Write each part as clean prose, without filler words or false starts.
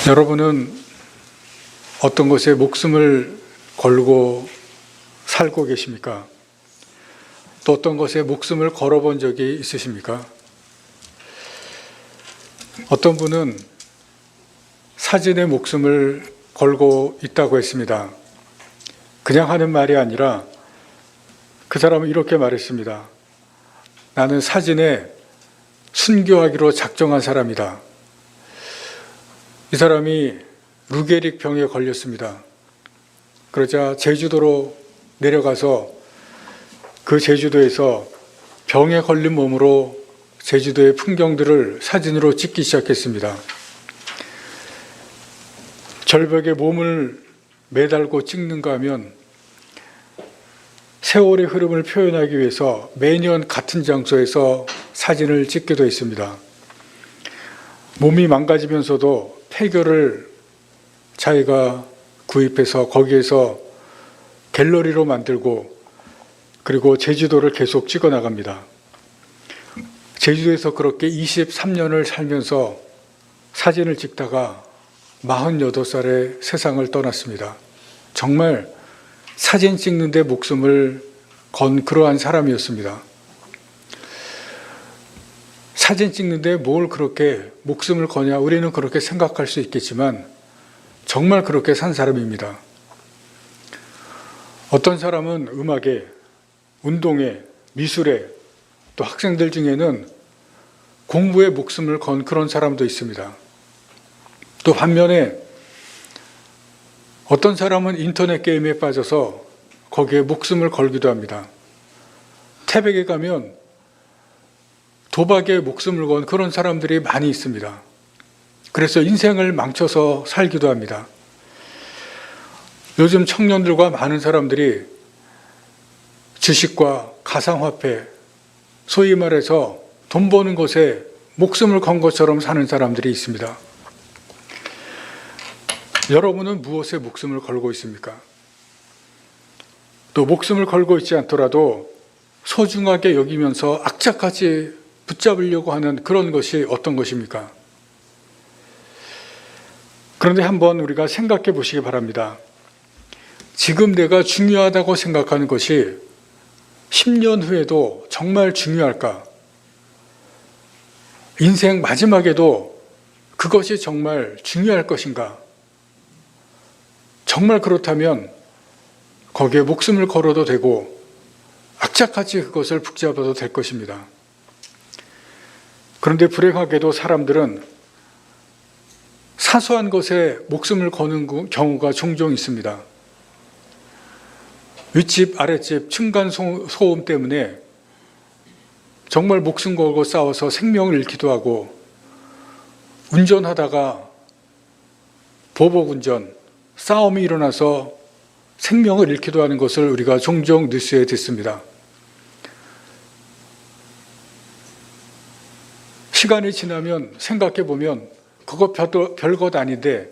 여러분은 어떤 것에 목숨을 걸고 살고 계십니까? 또 어떤 것에 목숨을 걸어본 적이 있으십니까? 어떤 분은 사진에 목숨을 걸고 있다고 했습니다. 그냥 하는 말이 아니라 그 사람은 이렇게 말했습니다. 나는 사진에 순교하기로 작정한 사람이다. 이 사람이 루게릭 병에 걸렸습니다. 그러자 제주도로 내려가서 그 제주도에서 병에 걸린 몸으로 제주도의 풍경들을 사진으로 찍기 시작했습니다. 절벽에 몸을 매달고 찍는가 하면 세월의 흐름을 표현하기 위해서 매년 같은 장소에서 사진을 찍기도 했습니다. 몸이 망가지면서도 폐교를 자기가 구입해서 거기에서 갤러리로 만들고 그리고 제주도를 계속 찍어 나갑니다. 제주도에서 그렇게 23년을 살면서 사진을 찍다가 48살에 세상을 떠났습니다. 정말 사진 찍는 데 목숨을 건 그러한 사람이었습니다. 사진 찍는데 뭘 그렇게 목숨을 거냐 우리는 그렇게 생각할 수 있겠지만 정말 그렇게 산 사람입니다. 어떤 사람은 음악에, 운동에, 미술에 또 학생들 중에는 공부에 목숨을 건 그런 사람도 있습니다. 또 반면에 어떤 사람은 인터넷 게임에 빠져서 거기에 목숨을 걸기도 합니다. 태백에 가면 도박에 목숨을 건 그런 사람들이 많이 있습니다. 그래서 인생을 망쳐서 살기도 합니다. 요즘 청년들과 많은 사람들이 주식과 가상화폐, 소위 말해서 돈 버는 것에 목숨을 건 것처럼 사는 사람들이 있습니다. 여러분은 무엇에 목숨을 걸고 있습니까? 또 목숨을 걸고 있지 않더라도 소중하게 여기면서 악착같이 붙잡으려고 하는 그런 것이 어떤 것입니까? 그런데 한번 우리가 생각해 보시기 바랍니다. 지금 내가 중요하다고 생각하는 것이 10년 후에도 정말 중요할까? 인생 마지막에도 그것이 정말 중요할 것인가? 정말 그렇다면 거기에 목숨을 걸어도 되고 악착같이 그것을 붙잡아도 될 것입니다. 그런데 불행하게도 사람들은 사소한 것에 목숨을 거는 경우가 종종 있습니다. 윗집, 아랫집, 층간소음 때문에 정말 목숨 걸고 싸워서 생명을 잃기도 하고 운전하다가 보복운전, 싸움이 일어나서 생명을 잃기도 하는 것을 우리가 종종 뉴스에 듣습니다. 시간이 지나면 생각해 보면 그거 별것 아닌데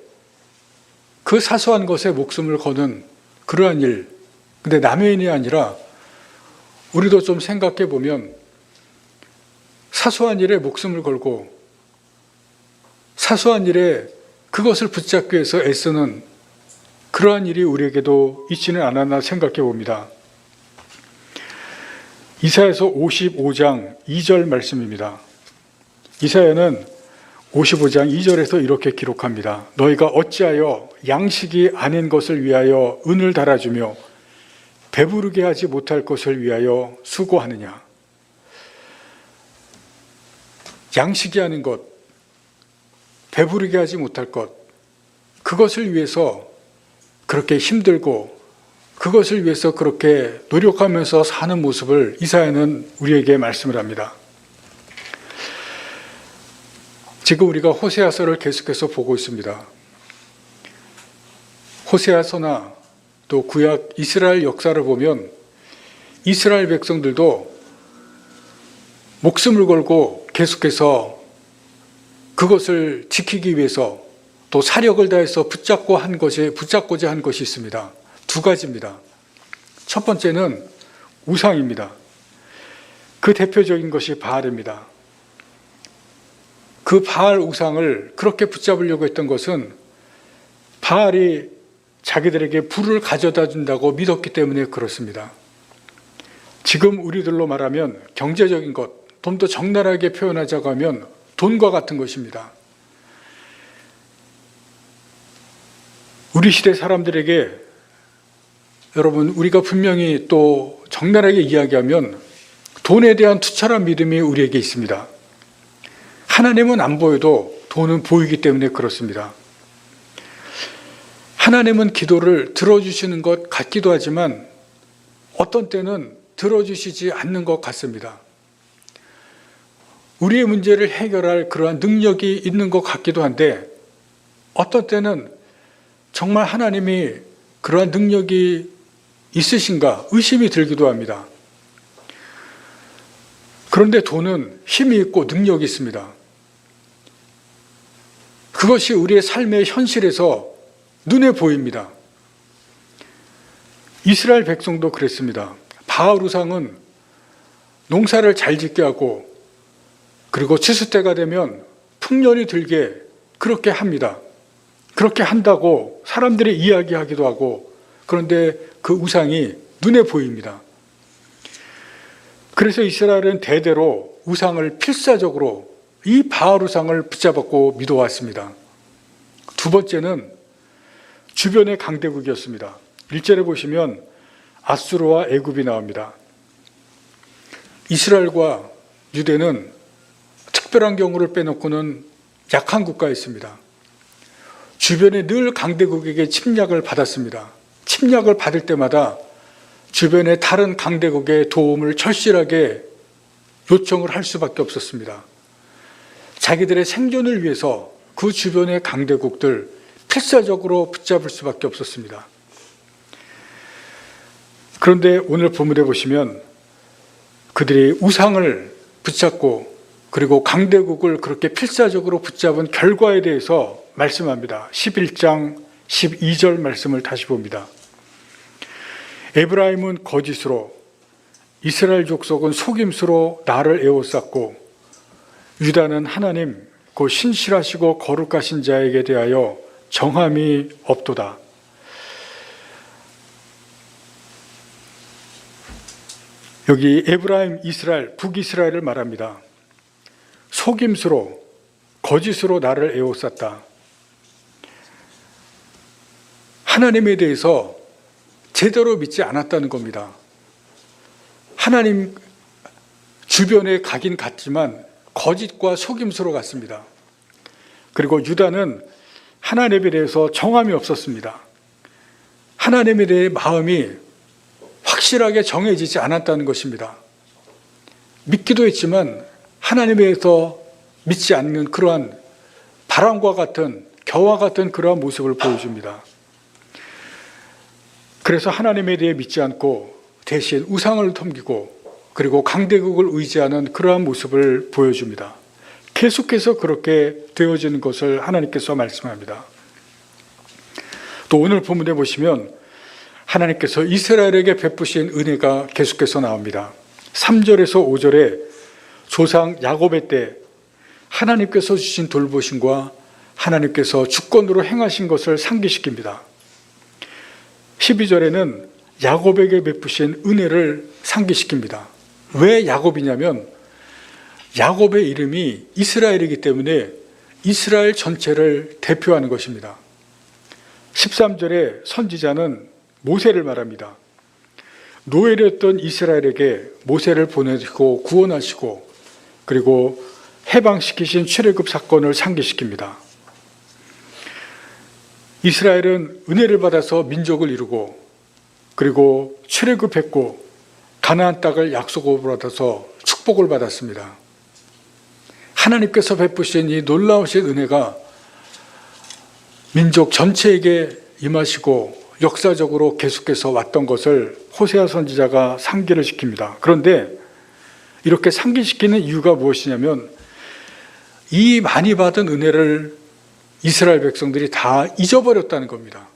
그 사소한 것에 목숨을 거는 그러한 일, 근데 남의 일이 아니라 우리도 좀 생각해 보면 사소한 일에 목숨을 걸고 사소한 일에 그것을 붙잡기 위해서 애쓰는 그러한 일이 우리에게도 있지는 않았나 생각해 봅니다. 이사야서 55장 2절 말씀입니다. 이사야는 55장 2절에서 이렇게 기록합니다. 너희가 어찌하여 양식이 아닌 것을 위하여 은을 달아주며 배부르게 하지 못할 것을 위하여 수고하느냐. 양식이 아닌 것, 배부르게 하지 못할 것, 그것을 위해서 그렇게 힘들고 그것을 위해서 그렇게 노력하면서 사는 모습을 이사야는 우리에게 말씀을 합니다. 지금 우리가 호세아서를 계속해서 보고 있습니다. 호세아서나 또 구약 이스라엘 역사를 보면 이스라엘 백성들도 목숨을 걸고 계속해서 그것을 지키기 위해서 또 사력을 다해서 붙잡고자 한 것이 있습니다. 두 가지입니다. 첫 번째는 우상입니다. 그 대표적인 것이 바알입니다. 그 바알 우상을 그렇게 붙잡으려고 했던 것은 바알이 자기들에게 불을 가져다 준다고 믿었기 때문에 그렇습니다. 지금 우리들로 말하면 경제적인 것, 좀 더 적나라하게 표현하자고 하면 돈과 같은 것입니다. 우리 시대 사람들에게 여러분, 우리가 분명히 또 적나라하게 이야기하면 돈에 대한 투철한 믿음이 우리에게 있습니다. 하나님은 안 보여도 돈은 보이기 때문에 그렇습니다. 하나님은 기도를 들어주시는 것 같기도 하지만 어떤 때는 들어주시지 않는 것 같습니다. 우리의 문제를 해결할 그러한 능력이 있는 것 같기도 한데 어떤 때는 정말 하나님이 그러한 능력이 있으신가 의심이 들기도 합니다. 그런데 돈은 힘이 있고 능력이 있습니다. 그것이 우리의 삶의 현실에서 눈에 보입니다. 이스라엘 백성도 그랬습니다. 바알 우상은 농사를 잘 짓게 하고 그리고 추수 때가 되면 풍년이 들게 그렇게 합니다. 그렇게 한다고 사람들이 이야기하기도 하고 그런데 그 우상이 눈에 보입니다. 그래서 이스라엘은 대대로 우상을 필사적으로 이 바알 우상을 붙잡았고 믿어왔습니다. 두 번째는 주변의 강대국이었습니다. 1절에 보시면 아수르와 애굽이 나옵니다. 이스라엘과 유대는 특별한 경우를 빼놓고는 약한 국가였습니다. 주변에 늘 강대국에게 침략을 받았습니다. 침략을 받을 때마다 주변의 다른 강대국의 도움을 절실하게 요청을 할 수밖에 없었습니다. 자기들의 생존을 위해서 그 주변의 강대국들 필사적으로 붙잡을 수밖에 없었습니다. 그런데 오늘 본문에 보시면 그들이 우상을 붙잡고 그리고 강대국을 그렇게 필사적으로 붙잡은 결과에 대해서 말씀합니다. 11장 12절 말씀을 다시 봅니다. 에브라임은 거짓으로 이스라엘 족속은 속임수로 나를 에워쌌고 유다는 하나님 곧 신실하시고 거룩하신 자에게 대하여 정함이 없도다. 여기 에브라임, 이스라엘, 북이스라엘을 말합니다. 속임수로 거짓으로 나를 에워쌌다. 하나님에 대해서 제대로 믿지 않았다는 겁니다. 하나님 주변에 가긴 갔지만 거짓과 속임수로 갔습니다. 그리고 유다는 하나님에 대해서 정함이 없었습니다. 하나님에 대해 마음이 확실하게 정해지지 않았다는 것입니다. 믿기도 했지만 하나님에 대해서 믿지 않는 그러한 바람과 같은 겨와 같은 그러한 모습을 보여줍니다. 그래서 하나님에 대해 믿지 않고 대신 우상을 섬기고 그리고 강대국을 의지하는 그러한 모습을 보여줍니다. 계속해서 그렇게 되어지는 것을 하나님께서 말씀합니다. 또 오늘 본문에 보시면 하나님께서 이스라엘에게 베푸신 은혜가 계속해서 나옵니다. 3절에서 5절에 조상 야곱의 때 하나님께서 주신 돌보심과 하나님께서 주권으로 행하신 것을 상기시킵니다. 12절에는 야곱에게 베푸신 은혜를 상기시킵니다. 왜 야곱이냐면 야곱의 이름이 이스라엘이기 때문에 이스라엘 전체를 대표하는 것입니다. 13절에 선지자는 모세를 말합니다. 노예였던 이스라엘에게 모세를 보내시고 구원하시고 그리고 해방시키신 출애굽 사건을 상기시킵니다. 이스라엘은 은혜를 받아서 민족을 이루고 그리고 출애굽했고 가나안 땅을 약속을 받아서 축복을 받았습니다. 하나님께서 베푸신 이 놀라우신 은혜가 민족 전체에게 임하시고 역사적으로 계속해서 왔던 것을 호세아 선지자가 상기를 시킵니다. 그런데 이렇게 상기시키는 이유가 무엇이냐면 이 많이 받은 은혜를 이스라엘 백성들이 다 잊어버렸다는 겁니다.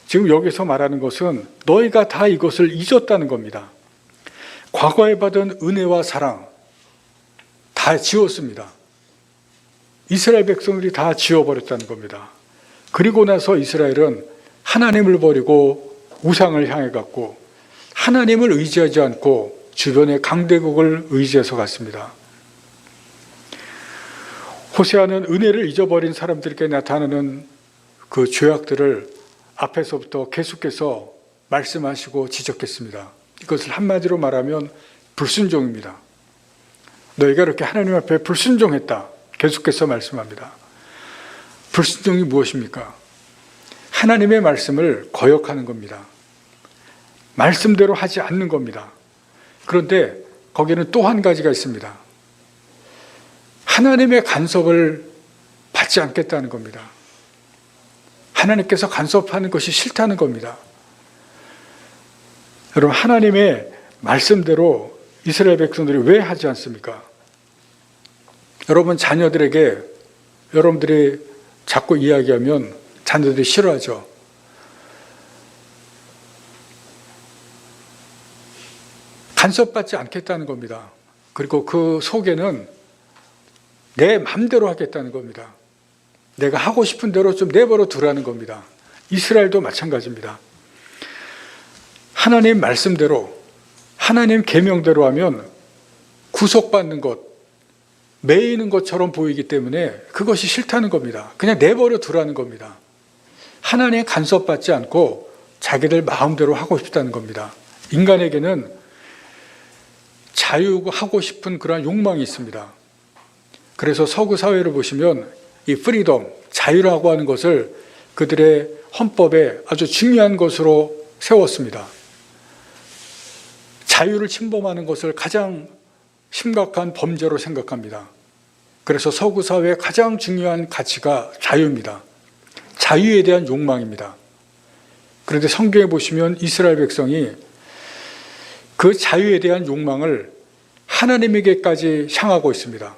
지금 여기서 말하는 것은 너희가 다 이것을 잊었다는 겁니다. 과거에 받은 은혜와 사랑 다 지웠습니다. 이스라엘 백성들이 다 지워버렸다는 겁니다. 그리고 나서 이스라엘은 하나님을 버리고 우상을 향해 갔고 하나님을 의지하지 않고 주변의 강대국을 의지해서 갔습니다. 호세아는 은혜를 잊어버린 사람들에게 나타나는 그 죄악들을 앞에서부터 계속해서 말씀하시고 지적했습니다. 이것을 한마디로 말하면 불순종입니다. 너희가 이렇게 하나님 앞에 불순종했다. 계속해서 말씀합니다. 불순종이 무엇입니까? 하나님의 말씀을 거역하는 겁니다. 말씀대로 하지 않는 겁니다. 그런데 거기는 또 한 가지가 있습니다. 하나님의 간섭을 받지 않겠다는 겁니다. 하나님께서 간섭하는 것이 싫다는 겁니다. 여러분, 하나님의 말씀대로 이스라엘 백성들이 왜 하지 않습니까? 여러분, 자녀들에게 여러분들이 자꾸 이야기하면 자녀들이 싫어하죠. 간섭받지 않겠다는 겁니다. 그리고 그 속에는 내 맘대로 하겠다는 겁니다. 내가 하고 싶은 대로 좀 내버려 두라는 겁니다. 이스라엘도 마찬가지입니다. 하나님 말씀대로, 하나님 계명대로 하면 구속받는 것, 매이는 것처럼 보이기 때문에 그것이 싫다는 겁니다. 그냥 내버려 두라는 겁니다. 하나님 간섭받지 않고 자기들 마음대로 하고 싶다는 겁니다. 인간에게는 자유하고 싶은 그런 욕망이 있습니다. 그래서 서구 사회를 보시면 이 프리덤, 자유라고 하는 것을 그들의 헌법에 아주 중요한 것으로 세웠습니다. 자유를 침범하는 것을 가장 심각한 범죄로 생각합니다. 그래서 서구 사회의 가장 중요한 가치가 자유입니다. 자유에 대한 욕망입니다. 그런데 성경에 보시면 이스라엘 백성이 그 자유에 대한 욕망을 하나님에게까지 향하고 있습니다.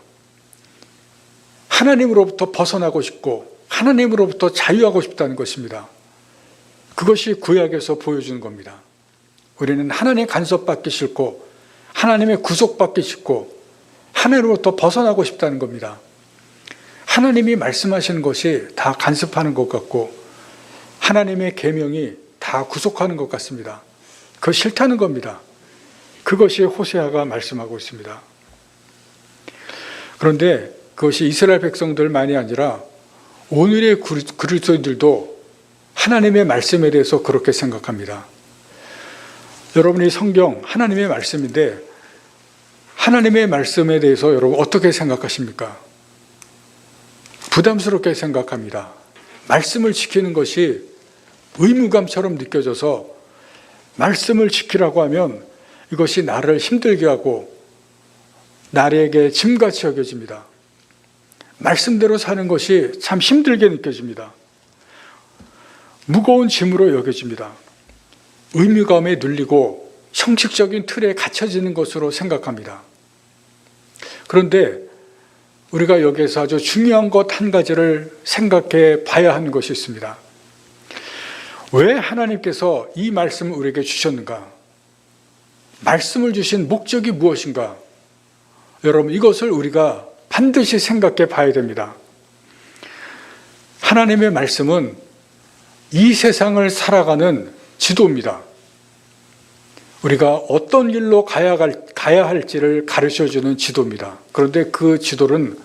하나님으로부터 벗어나고 싶고 하나님으로부터 자유하고 싶다는 것입니다. 그것이 구약에서 보여주는 겁니다. 우리는 하나님의 간섭받기 싫고 하나님의 구속받기 싫고 하나님으로부터 벗어나고 싶다는 겁니다. 하나님이 말씀하시는 것이 다 간섭하는 것 같고 하나님의 계명이 다 구속하는 것 같습니다. 그거 싫다는 겁니다. 그것이 호세아가 말씀하고 있습니다. 그런데 그것이 이스라엘 백성들만이 아니라 오늘의 그리스도인들도 하나님의 말씀에 대해서 그렇게 생각합니다. 여러분이 성경 하나님의 말씀인데 하나님의 말씀에 대해서 여러분 어떻게 생각하십니까? 부담스럽게 생각합니다. 말씀을 지키는 것이 의무감처럼 느껴져서 말씀을 지키라고 하면 이것이 나를 힘들게 하고 나에게 짐같이 여겨집니다. 말씀대로 사는 것이 참 힘들게 느껴집니다. 무거운 짐으로 여겨집니다. 의무감에 눌리고 형식적인 틀에 갇혀지는 것으로 생각합니다. 그런데 우리가 여기에서 아주 중요한 것 한 가지를 생각해 봐야 하는 것이 있습니다. 왜 하나님께서 이 말씀을 우리에게 주셨는가? 말씀을 주신 목적이 무엇인가? 여러분, 이것을 우리가 반드시 생각해 봐야 됩니다. 하나님의 말씀은 이 세상을 살아가는 지도입니다. 우리가 어떤 길로 가야 할지를 가르쳐주는 지도입니다. 그런데 그 지도는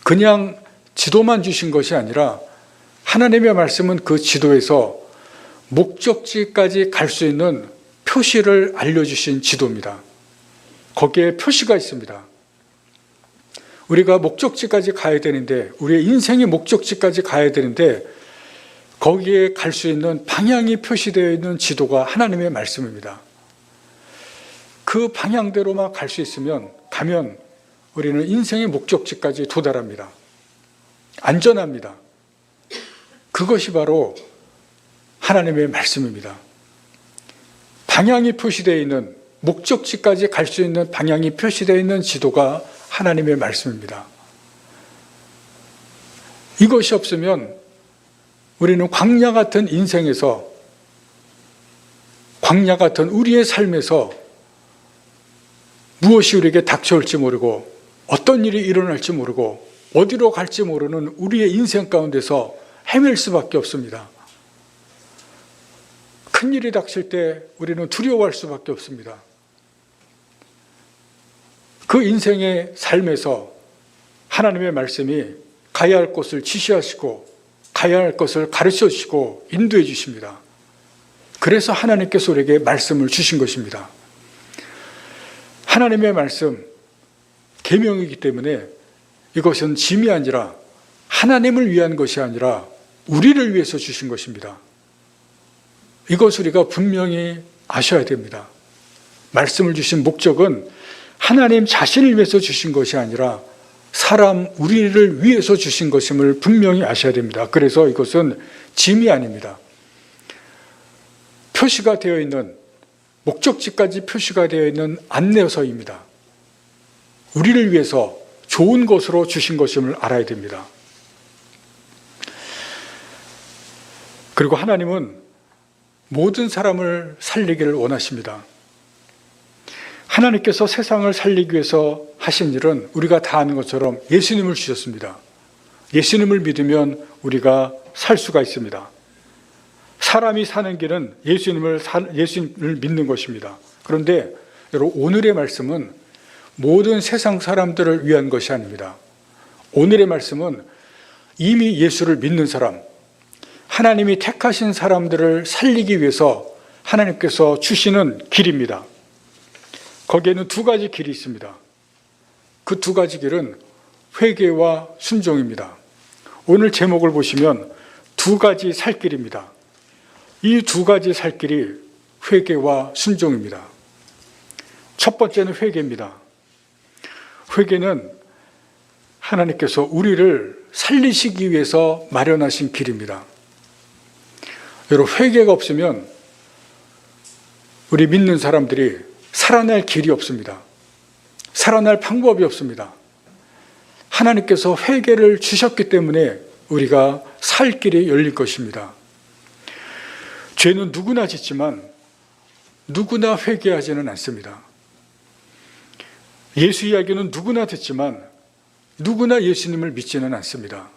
그냥 지도만 주신 것이 아니라 하나님의 말씀은 그 지도에서 목적지까지 갈 수 있는 표시를 알려주신 지도입니다. 거기에 표시가 있습니다. 우리가 목적지까지 가야 되는데, 우리의 인생의 목적지까지 가야 되는데 거기에 갈 수 있는 방향이 표시되어 있는 지도가 하나님의 말씀입니다. 그 방향대로만 갈 수 있으면 가면 우리는 인생의 목적지까지 도달합니다. 안전합니다. 그것이 바로 하나님의 말씀입니다. 방향이 표시되어 있는, 목적지까지 갈 수 있는 방향이 표시되어 있는 지도가 하나님의 말씀입니다. 이것이 없으면 우리는 광야 같은 인생에서, 광야 같은 우리의 삶에서 무엇이 우리에게 닥쳐올지 모르고 어떤 일이 일어날지 모르고 어디로 갈지 모르는 우리의 인생 가운데서 헤맬 수밖에 없습니다. 큰일이 닥칠 때 우리는 두려워할 수밖에 없습니다. 그 인생의 삶에서 하나님의 말씀이 가야 할 곳을 지시하시고 가야 할 것을 가르쳐 주시고 인도해 주십니다. 그래서 하나님께서 우리에게 말씀을 주신 것입니다. 하나님의 말씀, 계명이기 때문에 이것은 짐이 아니라 하나님을 위한 것이 아니라 우리를 위해서 주신 것입니다. 이것을 우리가 분명히 아셔야 됩니다. 말씀을 주신 목적은 하나님 자신을 위해서 주신 것이 아니라 사람 우리를 위해서 주신 것임을 분명히 아셔야 됩니다. 그래서 이것은 짐이 아닙니다. 표시가 되어 있는, 목적지까지 표시가 되어 있는 안내서입니다. 우리를 위해서 좋은 것으로 주신 것임을 알아야 됩니다. 그리고 하나님은 모든 사람을 살리기를 원하십니다. 하나님께서 세상을 살리기 위해서 하신 일은 우리가 다 아는 것처럼 예수님을 주셨습니다. 예수님을 믿으면 우리가 살 수가 있습니다. 사람이 사는 길은 예수님을 믿는 것입니다. 그런데 여러분, 오늘의 말씀은 모든 세상 사람들을 위한 것이 아닙니다. 오늘의 말씀은 이미 예수를 믿는 사람, 하나님이 택하신 사람들을 살리기 위해서 하나님께서 주시는 길입니다. 거기에는 두 가지 길이 있습니다. 그 두 가지 길은 회개와 순종입니다. 오늘 제목을 보시면 두 가지 살 길입니다. 이 두 가지 살 길이 회개와 순종입니다. 첫 번째는 회개입니다. 회개는 하나님께서 우리를 살리시기 위해서 마련하신 길입니다. 여러분, 회개가 없으면 우리 믿는 사람들이 살아날 길이 없습니다. 살아날 방법이 없습니다. 하나님께서 회개를 주셨기 때문에 우리가 살 길이 열릴 것입니다. 죄는 누구나 짓지만 누구나 회개하지는 않습니다. 예수 이야기는 누구나 듣지만 누구나 예수님을 믿지는 않습니다.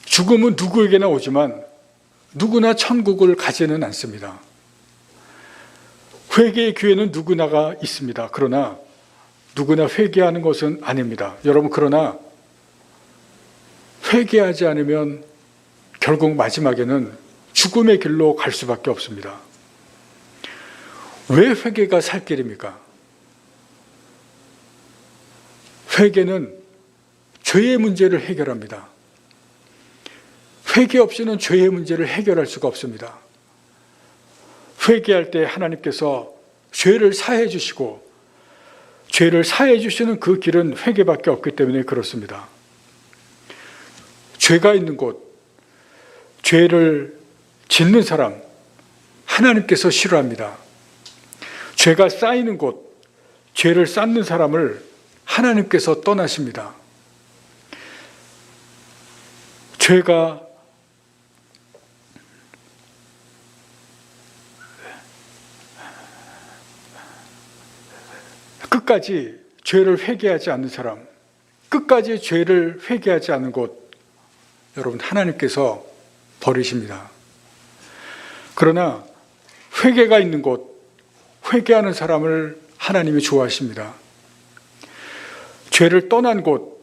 죽음은 누구에게나 오지만 누구나 천국을 가지는 않습니다. 회개의 기회는 누구나가 있습니다. 그러나 누구나 회개하는 것은 아닙니다. 여러분, 그러나 회개하지 않으면 결국 마지막에는 죽음의 길로 갈 수밖에 없습니다. 왜 회개가 살 길입니까? 회개는 죄의 문제를 해결합니다. 회개 없이는 죄의 문제를 해결할 수가 없습니다. 회개할 때 하나님께서 죄를 사해 주시고 죄를 사해 주시는 그 길은 회개밖에 없기 때문에 그렇습니다. 죄가 있는 곳, 죄를 짓는 사람, 하나님께서 싫어합니다. 죄가 쌓이는 곳, 죄를 쌓는 사람을 하나님께서 떠나십니다. 죄가 끝까지 죄를 회개하지 않는 사람, 끝까지 죄를 회개하지 않는 곳, 여러분, 하나님께서 버리십니다. 그러나 회개가 있는 곳, 회개하는 사람을 하나님이 좋아하십니다. 죄를 떠난 곳,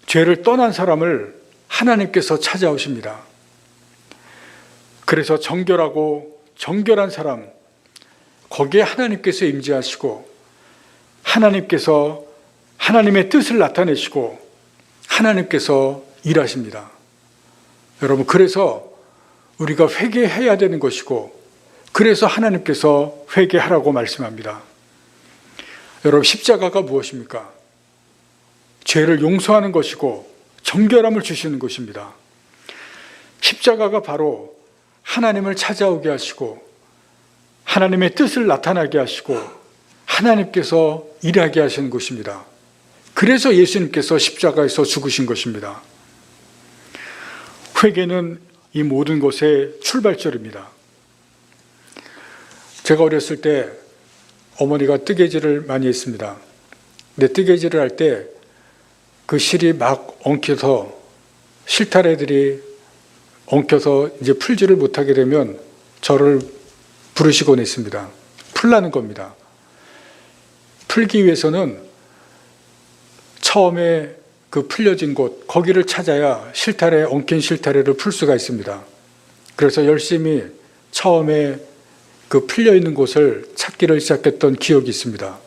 죄를 떠난 사람을 하나님께서 찾아오십니다. 그래서 정결하고 정결한 사람, 거기에 하나님께서 임재하시고 하나님께서 하나님의 뜻을 나타내시고 하나님께서 일하십니다. 여러분, 그래서 우리가 회개해야 되는 것이고 그래서 하나님께서 회개하라고 말씀합니다. 여러분, 십자가가 무엇입니까? 죄를 용서하는 것이고 정결함을 주시는 것입니다. 십자가가 바로 하나님을 찾아오게 하시고 하나님의 뜻을 나타나게 하시고 하나님께서 일하게 하시는 것입니다. 그래서 예수님께서 십자가에서 죽으신 것입니다. 회개는 이 모든 것의 출발점입니다. 제가 어렸을 때 어머니가 뜨개질을 많이 했습니다. 근데 뜨개질을 할 때 그 실이 막 엉켜서 실타래들이 엉켜서 이제 풀지를 못하게 되면 저를 부르시곤 했습니다. 풀라는 겁니다. 풀기 위해서는 처음에 그 풀려진 곳, 거기를 찾아야 실타래, 엉킨 실타래를 풀 수가 있습니다. 그래서 열심히 처음에 그 풀려 있는 곳을 찾기를 시작했던 기억이 있습니다.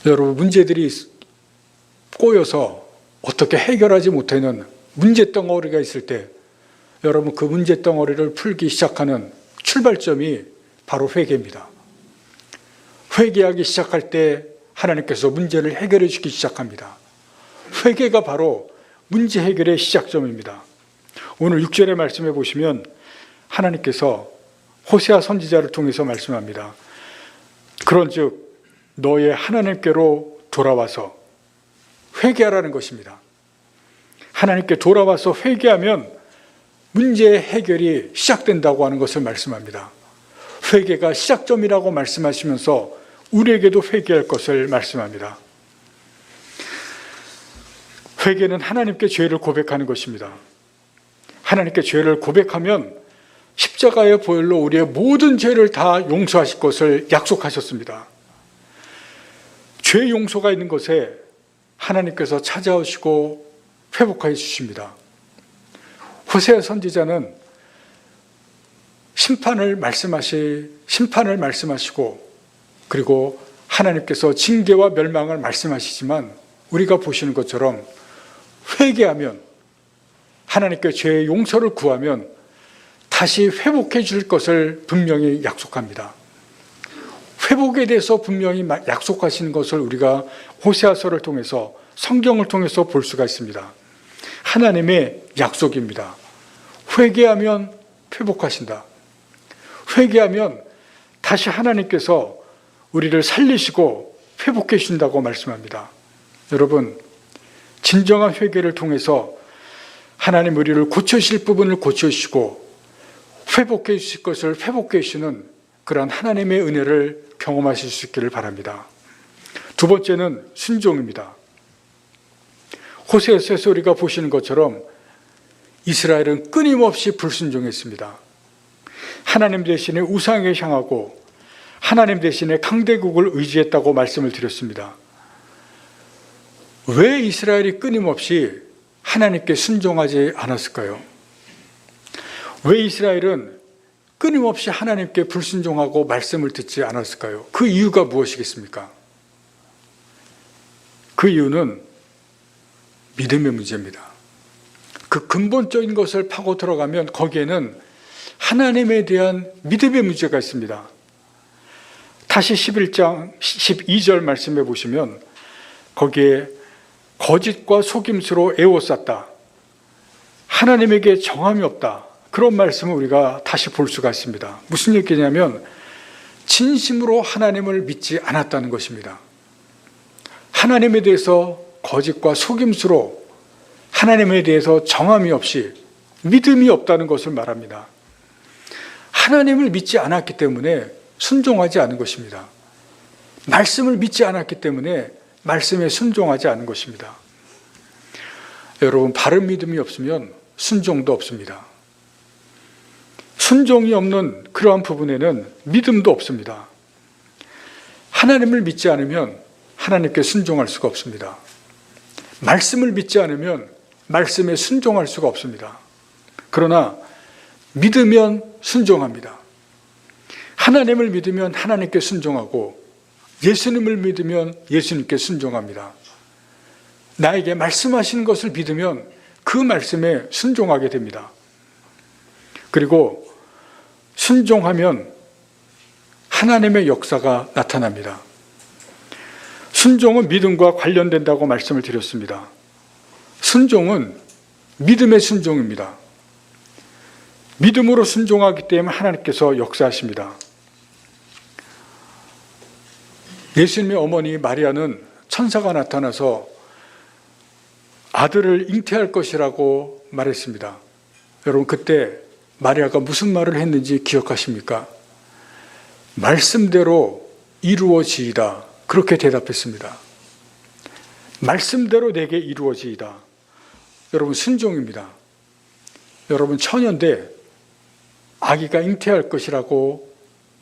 여러분, 문제들이 꼬여서 어떻게 해결하지 못하는 문제덩어리가 있을 때 여러분, 그 문제덩어리를 풀기 시작하는 출발점이 바로 회개입니다. 회개하기 시작할 때 하나님께서 문제를 해결해 주기 시작합니다. 회개가 바로 문제 해결의 시작점입니다. 오늘 6절의 말씀에 보시면 하나님께서 호세아 선지자를 통해서 말씀합니다. 그런즉 너의 하나님께로 돌아와서 회개하라는 것입니다. 하나님께 돌아와서 회개하면 문제의 해결이 시작된다고 하는 것을 말씀합니다. 회개가 시작점이라고 말씀하시면서 우리에게도 회개할 것을 말씀합니다. 회개는 하나님께 죄를 고백하는 것입니다. 하나님께 죄를 고백하면 십자가의 보혈로 우리의 모든 죄를 다 용서하실 것을 약속하셨습니다. 죄 용서가 있는 것에 하나님께서 찾아오시고 회복하여 주십니다. 호세아 선지자는 심판을 말씀하시고 그리고 하나님께서 징계와 멸망을 말씀하시지만 우리가 보시는 것처럼 회개하면 하나님께 죄의 용서를 구하면 다시 회복해 줄 것을 분명히 약속합니다. 회복에 대해서 분명히 약속하시는 것을 우리가 호세아서를 통해서 성경을 통해서 볼 수가 있습니다. 하나님의 약속입니다. 회개하면 회복하신다. 회개하면 다시 하나님께서 우리를 살리시고 회복해 주신다고 말씀합니다. 여러분, 진정한 회개를 통해서 하나님 우리를 고쳐주실 부분을 고쳐주시고 회복해 주실 것을 회복해 주시는 그런 하나님의 은혜를 경험하실 수 있기를 바랍니다. 두 번째는 순종입니다. 호세아서에서 우리가 보시는 것처럼 이스라엘은 끊임없이 불순종했습니다. 하나님 대신에 우상에 향하고 하나님 대신에 강대국을 의지했다고 말씀을 드렸습니다. 왜 이스라엘이 끊임없이 하나님께 순종하지 않았을까요? 왜 이스라엘은 끊임없이 하나님께 불순종하고 말씀을 듣지 않았을까요? 그 이유가 무엇이겠습니까? 그 이유는 믿음의 문제입니다. 그 근본적인 것을 파고 들어가면 거기에는 하나님에 대한 믿음의 문제가 있습니다. 다시 11장 12절 말씀해 보시면 거기에 거짓과 속임수로 애워쌌다. 하나님에게 정함이 없다. 그런 말씀을 우리가 다시 볼 수가 있습니다. 무슨 얘기냐면 진심으로 하나님을 믿지 않았다는 것입니다. 하나님에 대해서 거짓과 속임수로 하나님에 대해서 정함이 없이 믿음이 없다는 것을 말합니다. 하나님을 믿지 않았기 때문에 순종하지 않은 것입니다. 말씀을 믿지 않았기 때문에 말씀에 순종하지 않은 것입니다. 여러분, 바른 믿음이 없으면 순종도 없습니다. 순종이 없는 그러한 부분에는 믿음도 없습니다. 하나님을 믿지 않으면 하나님께 순종할 수가 없습니다. 말씀을 믿지 않으면 말씀에 순종할 수가 없습니다. 그러나 믿으면 순종합니다. 하나님을 믿으면 하나님께 순종하고 예수님을 믿으면 예수님께 순종합니다. 나에게 말씀하시는 것을 믿으면 그 말씀에 순종하게 됩니다. 그리고 순종하면 하나님의 역사가 나타납니다. 순종은 믿음과 관련된다고 말씀을 드렸습니다. 순종은 믿음의 순종입니다. 믿음으로 순종하기 때문에 하나님께서 역사하십니다. 예수님의 어머니 마리아는 천사가 나타나서 아들을 잉태할 것이라고 말했습니다. 여러분, 그때 마리아가 무슨 말을 했는지 기억하십니까? 말씀대로 이루어지이다. 그렇게 대답했습니다. 말씀대로 내게 이루어지이다. 여러분, 순종입니다. 여러분, 처녀인데 아기가 잉태할 것이라고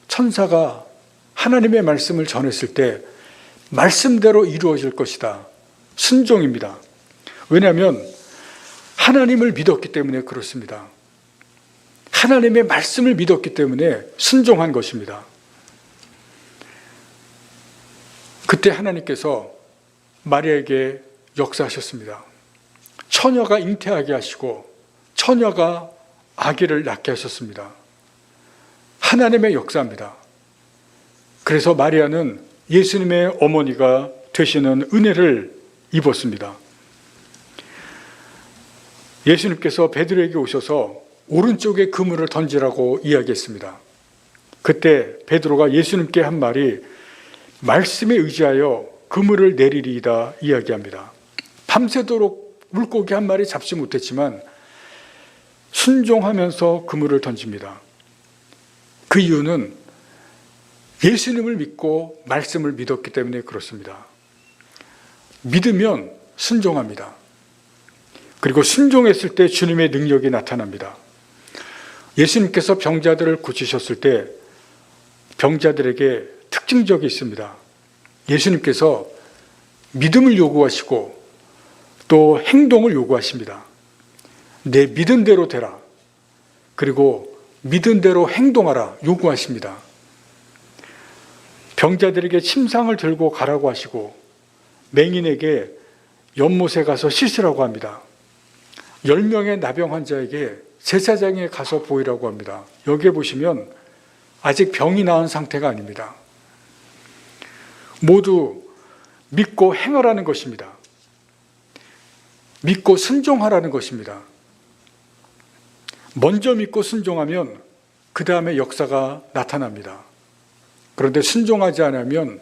천사가 하나님의 말씀을 전했을 때 말씀대로 이루어질 것이다. 순종입니다. 왜냐하면 하나님을 믿었기 때문에 그렇습니다. 하나님의 말씀을 믿었기 때문에 순종한 것입니다. 그때 하나님께서 마리아에게 역사하셨습니다. 처녀가 잉태하게 하시고 처녀가 아기를 낳게 하셨습니다. 하나님의 역사입니다. 그래서 마리아는 예수님의 어머니가 되시는 은혜를 입었습니다. 예수님께서 베드로에게 오셔서 오른쪽에 그물을 던지라고 이야기했습니다. 그때 베드로가 예수님께 한 말이 말씀에 의지하여 그물을 내리리이다 이야기합니다. 밤새도록 물고기 한 마리 잡지 못했지만 순종하면서 그물을 던집니다. 그 이유는 예수님을 믿고 말씀을 믿었기 때문에 그렇습니다. 믿으면 순종합니다. 그리고 순종했을 때 주님의 능력이 나타납니다. 예수님께서 병자들을 고치셨을 때 병자들에게 특징적이 있습니다. 예수님께서 믿음을 요구하시고 또 행동을 요구하십니다. 내 믿은 대로 되라. 그리고 믿은 대로 행동하라 요구하십니다. 병자들에게 침상을 들고 가라고 하시고 맹인에게 연못에 가서 씻으라고 합니다. 10명의 나병 환자에게 제사장에 가서 보이라고 합니다. 여기에 보시면 아직 병이 나은 상태가 아닙니다. 모두 믿고 행하라는 것입니다. 믿고 순종하라는 것입니다. 먼저 믿고 순종하면 그 다음에 역사가 나타납니다. 그런데 순종하지 않으면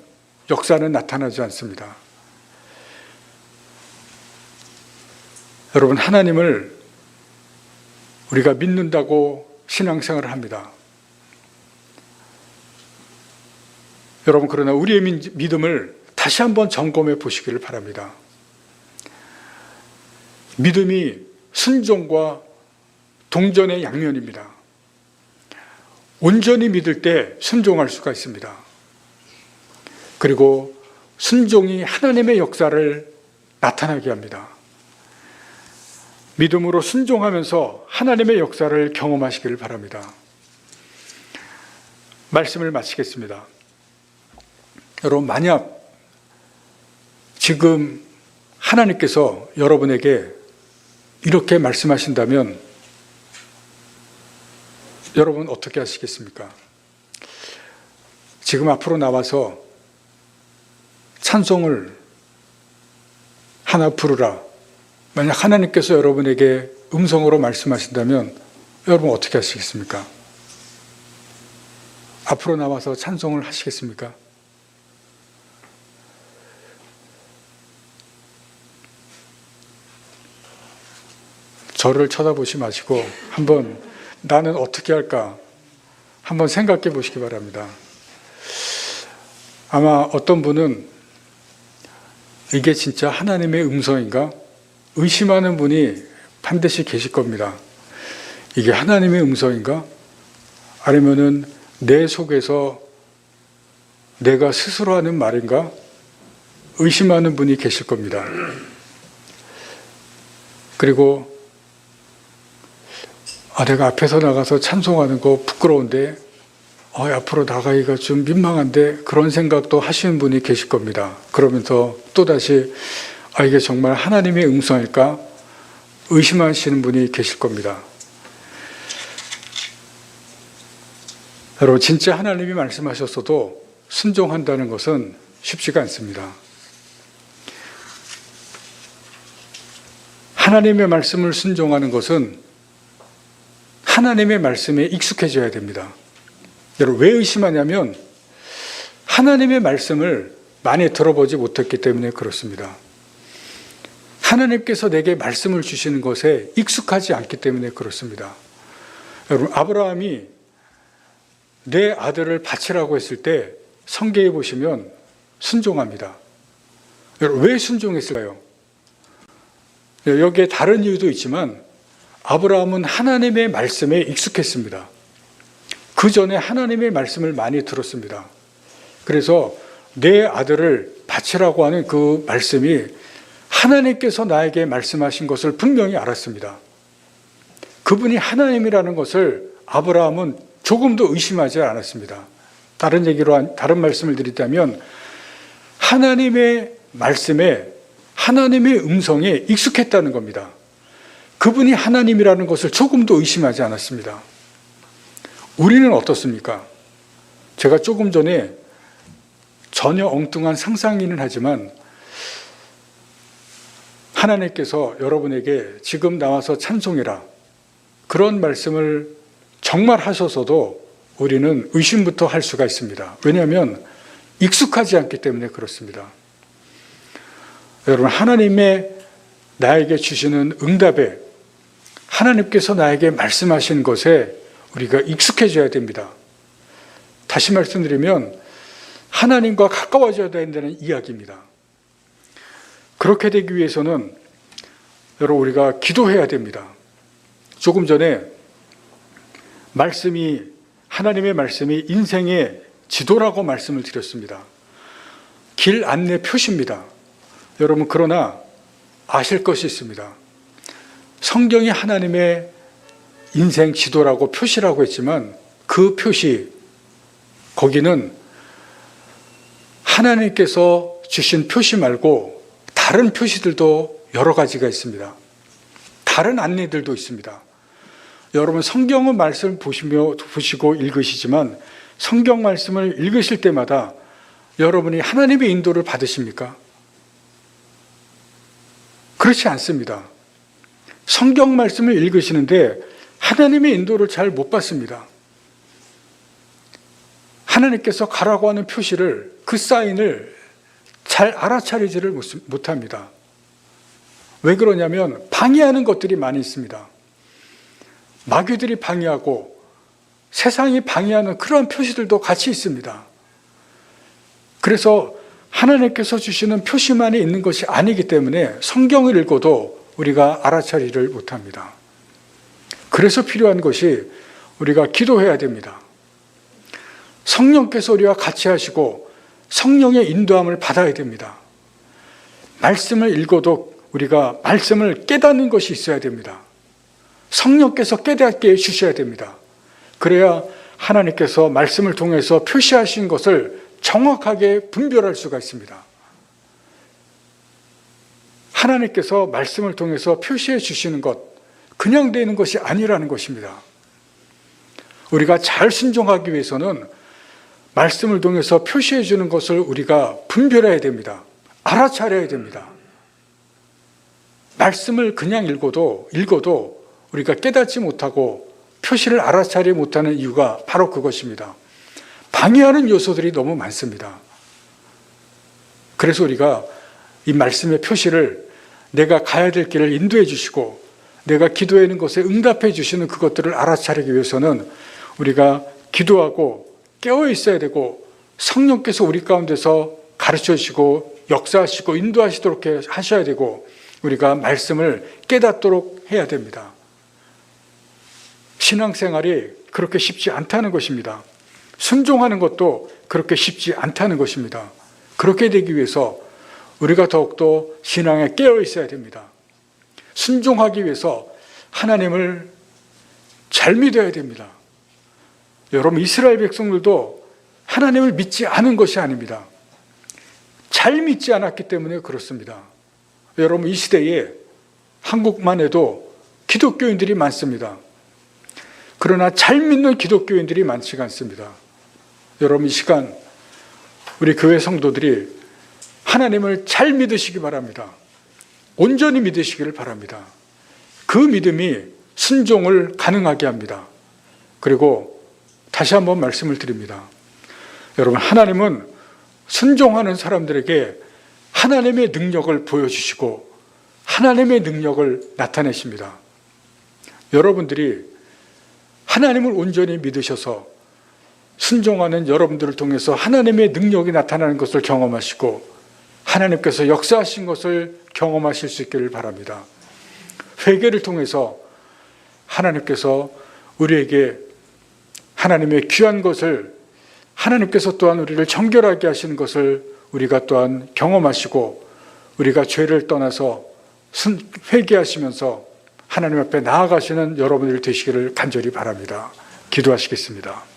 역사는 나타나지 않습니다. 여러분, 하나님을 우리가 믿는다고 신앙생활을 합니다. 여러분, 그러나 우리의 믿음을 다시 한번 점검해 보시기를 바랍니다. 믿음이 순종과 동전의 양면입니다. 온전히 믿을 때 순종할 수가 있습니다. 그리고 순종이 하나님의 역사를 나타나게 합니다. 믿음으로 순종하면서 하나님의 역사를 경험하시기를 바랍니다. 말씀을 마치겠습니다. 여러분, 만약 지금 하나님께서 여러분에게 이렇게 말씀하신다면 여러분 어떻게 하시겠습니까? 지금 앞으로 나와서 찬송을 하나 부르라. 만약 하나님께서 여러분에게 음성으로 말씀하신다면 여러분 어떻게 하시겠습니까? 앞으로 나와서 찬송을 하시겠습니까? 저를 쳐다보지 마시고 한번 나는 어떻게 할까 한번 생각해 보시기 바랍니다. 아마 어떤 분은 이게 진짜 하나님의 음성인가? 의심하는 분이 반드시 계실 겁니다. 이게 하나님의 음성인가? 아니면은 내 속에서 내가 스스로 하는 말인가? 의심하는 분이 계실 겁니다. 그리고 내가 앞에서 나가서 찬송하는 거 부끄러운데 앞으로 나가기가 좀 민망한데 그런 생각도 하시는 분이 계실 겁니다. 그러면서 또다시 이게 정말 하나님의 음성일까? 의심하시는 분이 계실 겁니다. 여러분, 진짜 하나님이 말씀하셨어도 순종한다는 것은 쉽지가 않습니다. 하나님의 말씀을 순종하는 것은 하나님의 말씀에 익숙해져야 됩니다. 여러분, 왜 의심하냐면 하나님의 말씀을 많이 들어보지 못했기 때문에 그렇습니다. 하나님께서 내게 말씀을 주시는 것에 익숙하지 않기 때문에 그렇습니다. 여러분, 아브라함이 내 아들을 바치라고 했을 때 성경에 보시면 순종합니다. 왜 순종했을까요? 여기에 다른 이유도 있지만 아브라함은 하나님의 말씀에 익숙했습니다. 그 전에 하나님의 말씀을 많이 들었습니다. 그래서 내 아들을 바치라고 하는 그 말씀이 하나님께서 나에게 말씀하신 것을 분명히 알았습니다. 그분이 하나님이라는 것을 아브라함은 조금도 의심하지 않았습니다. 다른 말씀을 드리자면 하나님의 말씀에, 하나님의 음성에 익숙했다는 겁니다. 그분이 하나님이라는 것을 조금도 의심하지 않았습니다. 우리는 어떻습니까? 제가 조금 전에 전혀 엉뚱한 상상이긴 하지만 하나님께서 여러분에게 지금 나와서 찬송해라, 그런 말씀을 정말 하셔서도 우리는 의심부터 할 수가 있습니다. 왜냐하면 익숙하지 않기 때문에 그렇습니다. 여러분, 하나님의 나에게 주시는 응답에, 하나님께서 나에게 말씀하신 것에 우리가 익숙해져야 됩니다. 다시 말씀드리면 하나님과 가까워져야 된다는 이야기입니다. 그렇게 되기 위해서는 여러분, 우리가 기도해야 됩니다. 조금 전에 하나님의 말씀이 인생의 지도라고 말씀을 드렸습니다. 길 안내 표시입니다. 여러분, 그러나 아실 것이 있습니다. 성경이 하나님의 인생 지도라고 표시라고 했지만 그 표시, 거기는 하나님께서 주신 표시 말고 다른 표시들도 여러 가지가 있습니다. 다른 안내들도 있습니다. 여러분, 성경은 말씀을 보시고 읽으시지만 성경 말씀을 읽으실 때마다 여러분이 하나님의 인도를 받으십니까? 그렇지 않습니다. 성경 말씀을 읽으시는데 하나님의 인도를 잘 못 받습니다. 하나님께서 가라고 하는 표시를, 그 사인을 잘 알아차리지를 못합니다. 왜 그러냐면 방해하는 것들이 많이 있습니다. 마귀들이 방해하고 세상이 방해하는 그런 표시들도 같이 있습니다. 그래서 하나님께서 주시는 표시만이 있는 것이 아니기 때문에 성경을 읽어도 우리가 알아차리를 못합니다. 그래서 필요한 것이 우리가 기도해야 됩니다. 성령께서 우리와 같이 하시고 성령의 인도함을 받아야 됩니다. 말씀을 읽어도 우리가 말씀을 깨닫는 것이 있어야 됩니다. 성령께서 깨닫게 해주셔야 됩니다. 그래야 하나님께서 말씀을 통해서 표시하신 것을 정확하게 분별할 수가 있습니다. 하나님께서 말씀을 통해서 표시해 주시는 것, 그냥 되는 것이 아니라는 것입니다. 우리가 잘 순종하기 위해서는 말씀을 통해서 표시해 주는 것을 우리가 분별해야 됩니다. 알아차려야 됩니다. 말씀을 그냥 읽어도 우리가 깨닫지 못하고 표시를 알아차리지 못하는 이유가 바로 그것입니다. 방해하는 요소들이 너무 많습니다. 그래서 우리가 이 말씀의 표시를, 내가 가야 될 길을 인도해 주시고 내가 기도하는 것에 응답해 주시는 그것들을 알아차리기 위해서는 우리가 기도하고 깨어 있어야 되고 성령께서 우리 가운데서 가르쳐 주시고 역사하시고 인도하시도록 하셔야 되고 우리가 말씀을 깨닫도록 해야 됩니다. 신앙생활이 그렇게 쉽지 않다는 것입니다. 순종하는 것도 그렇게 쉽지 않다는 것입니다. 그렇게 되기 위해서 우리가 더욱더 신앙에 깨어 있어야 됩니다. 순종하기 위해서 하나님을 잘 믿어야 됩니다. 여러분, 이스라엘 백성들도 하나님을 믿지 않은 것이 아닙니다. 잘 믿지 않았기 때문에 그렇습니다. 여러분, 이 시대에 한국만 해도 기독교인들이 많습니다. 그러나 잘 믿는 기독교인들이 많지가 않습니다. 여러분, 이 시간 우리 교회 성도들이 하나님을 잘 믿으시기 바랍니다. 온전히 믿으시기를 바랍니다. 그 믿음이 순종을 가능하게 합니다. 그리고 다시 한번 말씀을 드립니다. 여러분, 하나님은 순종하는 사람들에게 하나님의 능력을 보여주시고 하나님의 능력을 나타내십니다. 여러분들이 하나님을 온전히 믿으셔서 순종하는 여러분들을 통해서 하나님의 능력이 나타나는 것을 경험하시고 하나님께서 역사하신 것을 경험하실 수 있기를 바랍니다. 회개를 통해서 하나님께서 우리에게 하나님의 귀한 것을, 하나님께서 또한 우리를 정결하게 하시는 것을 우리가 또한 경험하시고, 우리가 죄를 떠나서 회개하시면서 하나님 앞에 나아가시는 여러분들 되시기를 간절히 바랍니다. 기도하시겠습니다.